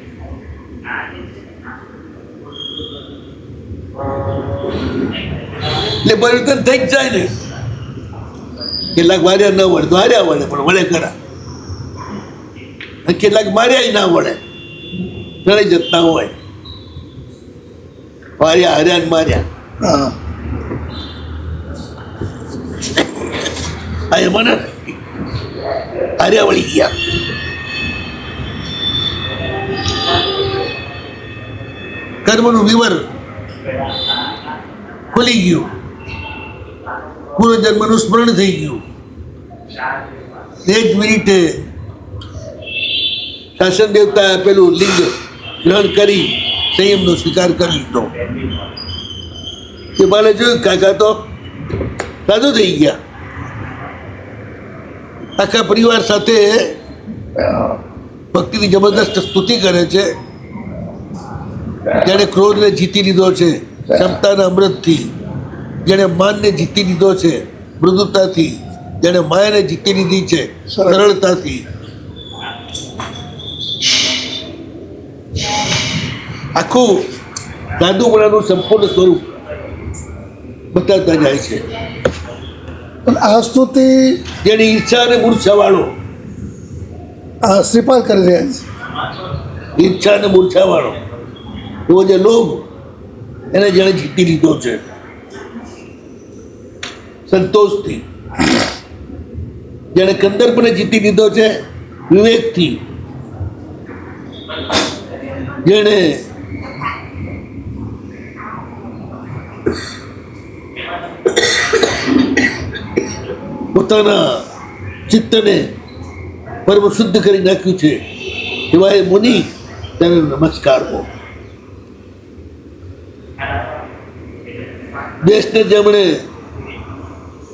એટલે પરિવર્તન થઈ જ જાય ને. કેટલાક માર્યા ન વળે તો હાર્યા વળે પણ વળે ખરા. અને કેટલાક માર્યા ના વળે ચડી જતા હોય. માર્યા હાર્યા ને માર્યા. હા આ એમાં નથી. હાર્યા વળી ગયા. કર્મનું વિવર ખુલી ગયું. પૂર્વજન્મનું સ્મરણ થઈ ગયું. એક મિનિટે શાસન દેવતા આપેલું લિંગ ગ્રહણ કરી સંયમનો સ્વીકાર કરી લીધો. કે બાલે જોયું કાકા તો સાધુ થઈ ગયા. આખા પરિવાર સાથે ભક્તિની જબરદસ્ત સ્તુતિ કરે છે. જેણે ક્રોધને જીતી લીધો છે ક્ષમતાના અમૃતથી, જેણે માનને જીતી લીધો છે મૃદુતાથી, જેણે માયાને જીતી લીધી છે સરળતાથી. આખું સાધુપણાનું સંપૂર્ણ સ્વરૂપ બતાવતા જાય છે. પણ આ સ્તુતિ જેની ઈચ્છા અને મૂર્છાવાળો, આ શ્રીપાલ કરી રહ્યા છે. ઈચ્છા અને મૂર્છાવાળો એવો જે લોભ એને જેણે જીતી લીધો છે સંતોષથી, જેણે કંદર્પને જીતી લીધો છે વિવેકથી, જેણે પોતાના ચિત્તને પરમ શુદ્ધ કરી નાખ્યું છે એવા એ મુનિ તેને નમસ્કાર હો. દેશને જેમણે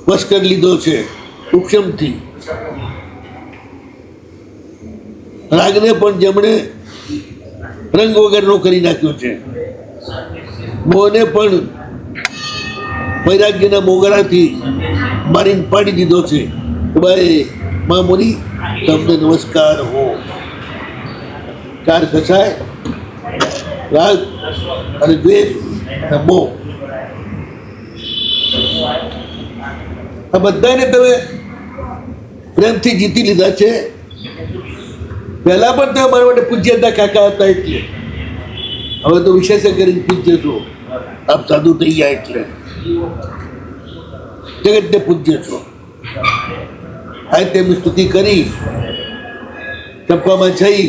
વશ કરી લીધો છે ઉપશમથી, રાગને પણ જેમણે રંગ વગરનો કરી નાખ્યો છે, મોહને પણ વૈરાગ્યના મોગરાથી મારીને પાડી દીધો છે. ભાઈ મા મુનિ તમને નમસ્કાર હો. ચાર કસાય રાગ અને દ્વેષ અને મોહ, આ બધાને તમે પ્રેમથી જીતી લીધા છે. પહેલા પણ તમે મારા માટે પૂજ્ય હતા કાકા હતા એટલે. હવે તો વિશેષ કરીને પૂજ્ય છો. આપ સાધુ થઈ ગયા એટલે જગતને પૂજ્ય છો. આ તેમની સ્તુતિ કરી ચંપામાં જઈ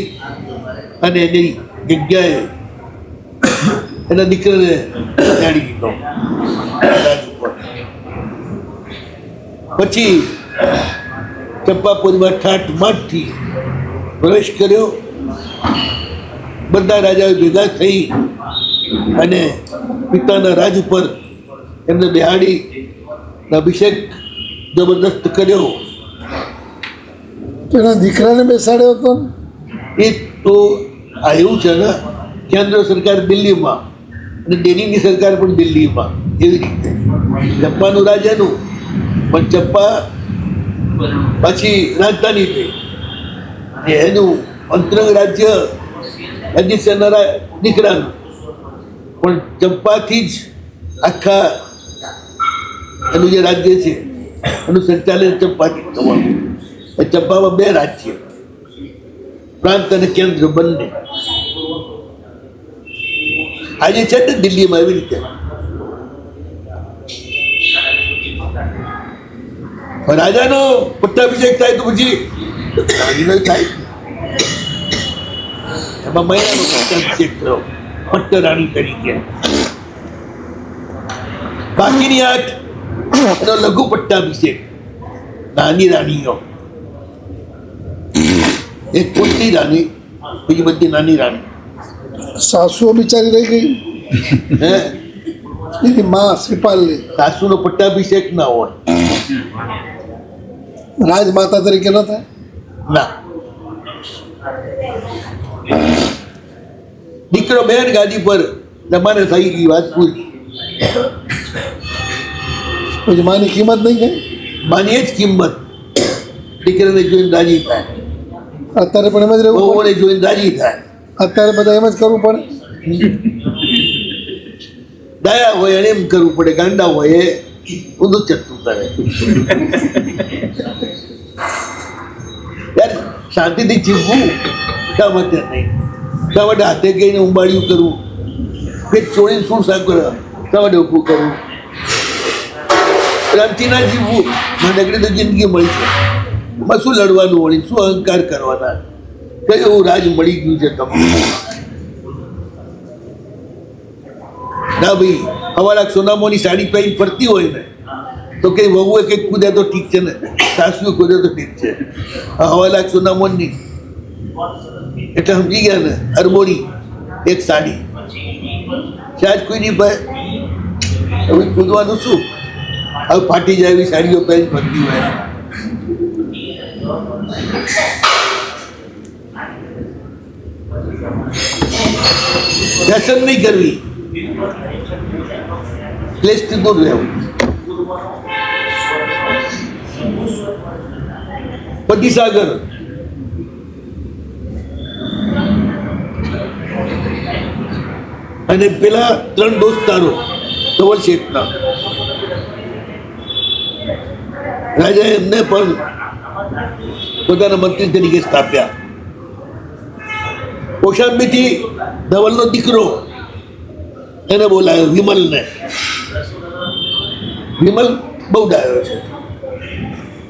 અને એની જગ્યાએ એના દીકરાને જાણી દીધો રાજ ઉપર. પછી ચંપાપુરીમાં ઠાઠ માઠથી પ્રવેશ કર્યો. બધા રાજાઓ ભેગા થઈ અને પિતાના રાજ ઉપર એમને બેહાડી અભિષેક જબરદસ્ત કર્યો. તો એના દીકરાને બેસાડ્યો હતો. એ તો આ એવું છે ને, કેન્દ્ર સરકાર દિલ્હીમાં અને દિલ્હીની સરકાર પણ દિલ્હીમાં, એવી રીતે ચંપાનું રાજ એનું, પણ ચંપા પાછી રાજધાની થઈ. એનું અંતરંગ રાજ્ય અજીત સેનના દીકરાનું, પણ ચંપાથી જ આખા એનું જે રાજ્ય છે એનું સંચાલન ચંપાથી થવાનું. એ ચંપામાં બે રાજ્ય, પ્રાંત અને કેન્દ્ર બંને. આજે છે ને દિલ્હીમાં એવી રીતે. રાજાનો પટ્ટાભિષેક થાય તો પછી રાણીનો થાય. એમાં મહિલાનો પટ્ટાભિષેક થયો પટ્ટ રાણી તરીકે. બાકીની 8 લઘુ પટ્ટાભિષેક, નાની રાણીઓ. એક મોટી રાણી, બીજી બધી નાની રાણી. સાસુઓ બિચારી રહી ગઈ હે એની માં શ્રીપાલની સાસુનો પટ્ટાભિષેક ના હોય. રાજમાતા તરીકે ન થાય. ના, દીકરો બેન ગાદી પર તમારે થઈ ગઈ વાત પૂરી. પછી માની કિંમત નહીં થાય. માની જ કિંમત. દીકરાને જોઈને રાજી થાય, અત્યારે પણ એમ જ રહેવું પડે. બહુને જોઈને રાજી થાય. અત્યારે બધા એમ જ કરવું પડે. દયા હોય એને એમ કરવું પડે, ગાંડા હોય એ ઊંધું ચટતું કરે. યાર શાંતિથી જીવવું શા માટે નહીં? શા માટે હાથે કહીને ઉંબાડિયું કરવું? પેટ ચોળીને શું શા કરે? શા માટે ઊભું કરવું? પ્રેમથી ના જીવવું. નાનકડી તો જિંદગી મળી છે, એમાં શું લડવાનું વળી, શું અહંકાર કરવાના? કયું રાજ મળી ગયું છે તમને? ના ભાઈ, 1.5 લાખ સોનામોની સાડી પહેરી ફરતી હોય ને તો કઈ વહુએ કંઈક કૂદે તો ઠીક છે ને, સાસુએ કૂદે તો ઠીક છે. 1.5 લાખ સોનામોની એટલે સમજી ગયા ને, અરબોની એક સાડી શાજ કોઈ નહીં ભાઈ. હવે કૂદવાનું શું? હવે ફાટી જાય એવી સાડીઓ પહેરી ફરતી હોય. ફેશન નહીં કરવી, ક્લેશથી દૂર રહેવું. પતિસાગર અને પેલા 3 દોસ્તારો ધવલ શેઠના, રાજાએ એમને પણ પોતાના મંત્રી તરીકે સ્થાપ્યા. કૌશાંબીથી ધવલનો દીકરો એને બોલાયો, વિમલને. વિમલ બહુ ડાયો છે,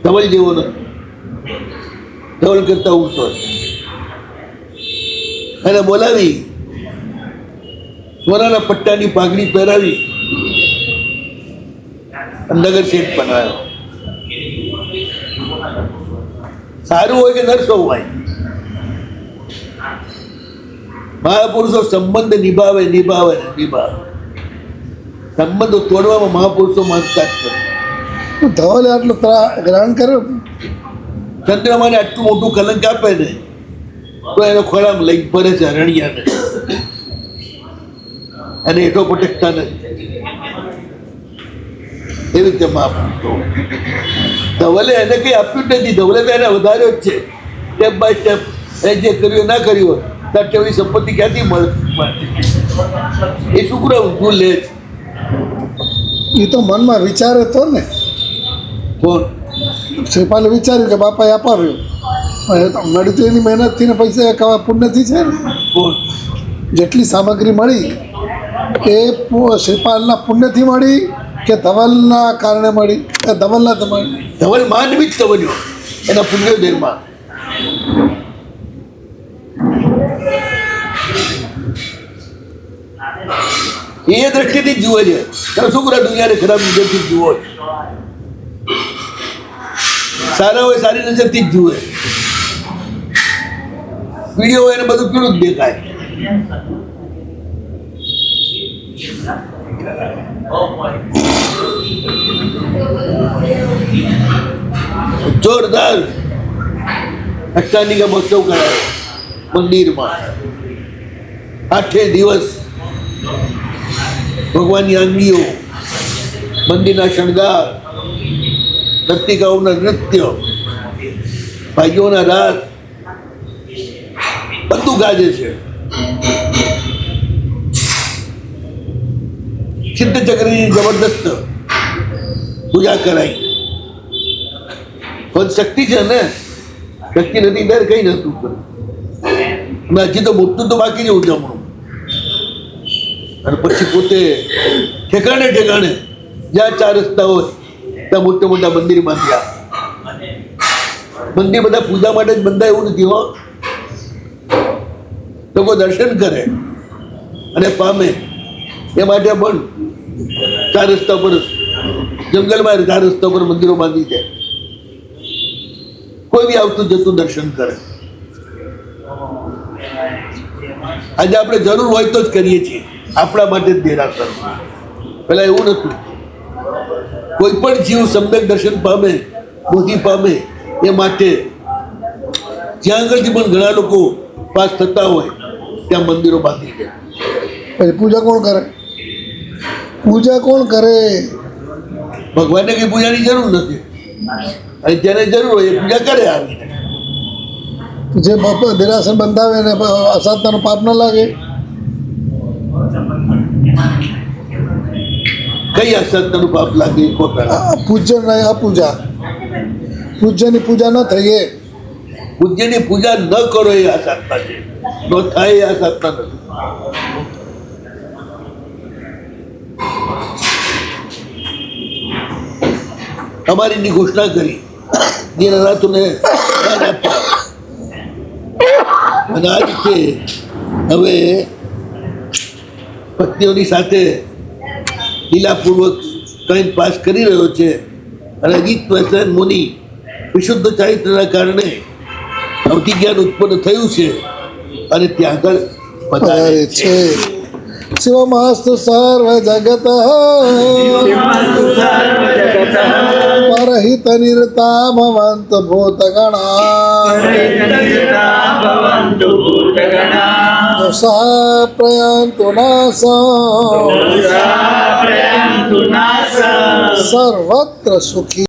ધવલ જેવો નથી, ધવલ કરતા ઊંચો છે. એને બોલાવી સોનાના પટ્ટાની પાઘડી પહેરાવી નગર શેઠ બનાવ્યો. સારું હોય કે નરસો હોય, મહાપુરુષો સંબંધ નિભાવે નિભાવે ને નિભાવે. સંબંધો તોડવામાં મહાપુરુષો માંગતા જ નથી. ધવલે આટલું ગ્રહણ કર્યો. ચંદ્રમાને આટલું મોટું કલંક આપે ને તો એનો ખોળામાં લઈ ભરે છે રણિયાને, અને એટલો પટકતા નથી. એવી રીતે મહાપુરુષો. ધવલે એને કંઈ આપ્યું જ નથી, ધવલે તો એને વધાર્યો જ છે. સ્ટેપ બાય સ્ટેપ એ જે કર્યું ના કર્યું હોય ત્યારે સંપત્તિ ક્યાંથી મળે? એ શું કરે ઊંધું લે છે. એ તો મનમાં વિચારે તો ને. કોણ? શ્રીપાલે વિચાર્યું કે બાપાએ અપાવ્યું, પણ એ તો મળી તો એની મહેનતથી ને પૈસા કવા પુણ્યથી છે ને. કોણ? જેટલી સામગ્રી મળી એ શ્રીપાલના પુણ્યથી મળી કે ધવલના કારણે મળી? કે ધવલના તમારી ધવલ માનવી જ તો બન્યો એના પુણ્યોદયમાં. એ દ્રષ્ટિથી જ જુએ છે. તમે શું કરો દુનિયાને ખરાબ નજરથી જ જુઓ છો? સારા હોય સારી નજરથી જ જુએ. વિડીયો હોય એને બધું પીળું જ દેખાય. જોરદાર અષ્ટાંગિકા મહોત્સવ કરાયો મંદિરમાં. 8 દિવસ ભગવાનની આંગળીઓ, મંદિરના શણગાર, નર્તિકાઓના નૃત્ય, ભાઈઓના રાસ, બધું ગાજે છે. સિદ્ધ ચક્રની જબરદસ્ત પૂજા કરાઈ. પણ શક્તિ છે ને, શક્તિ નથી દર કઈ નતું કર્યું. અને હજી તો મોટું તો બાકી છે ઉજવણું. અને પછી પોતે ઠેકાણે ઠેકાણે જ્યાં 4 રસ્તા હોય ત્યાં મોટા મોટા મંદિર બાંધ્યા. મંદિર બધા પૂજા માટે જ બંધાય એવું નથી હો. લોકો દર્શન કરે અને પામે એ માટે પણ 4 રસ્તા પર, જંગલમાં 4 રસ્તા પર મંદિરો બાંધી જાય. કોઈ બી આવતું જતું દર્શન કરે. આજે આપણે જરૂર હોય તો જ કરીએ છીએ, આપણા માટે જ દેરાસર. પેલા એવું નહોતું. કોઈ પણ જીવ સમ્યક દર્શન પામે, બુદ્ધિ પામે એ માટે જ્યાં આગળથી પણ ઘણા લોકો પાસ થતા હોય ત્યાં મંદિરો બાંધી દે. પછી પૂજા કોણ કરે? પૂજા કોણ કરે? ભગવાનને કઈ પૂજાની જરૂર નથી, અને જેને જરૂર હોય એ પૂજા કરે. આવીને જે દેરાસર બંધાવે ને અસાધનાનું પાપ ન લાગે? કઈ અસત્યનું પાપ લાગે? પૂજ્ય નહીં, અપૂજા. પૂજ્યની પૂજા ન થઈ એ પૂજ્યની પૂજા ન કરો એ આસાધના છે, ન થાય એ આસાધના નથી. અમારીની ઘોષણા કરી, દીનનાથોને દાન આપ્યા. અને આ રીતે હવે પત્નીઓની સાથે લીલાપૂર્વક કંઈક પાસ કરી રહ્યો છે. અને અજીત વસન મુનિ વિશુદ્ધ ચારિત્રના કારણે અવધિ જ્ઞાન ઉત્પન્ન થયું છે અને ત્યાં આગળ પધારે છે. શિવમસ્તુ સર્વ જગત પરહિત નિરતા ભવંત ભૂતગણા દોષા પ્રયાન્તુ નાશ સર્વત્ર સુખી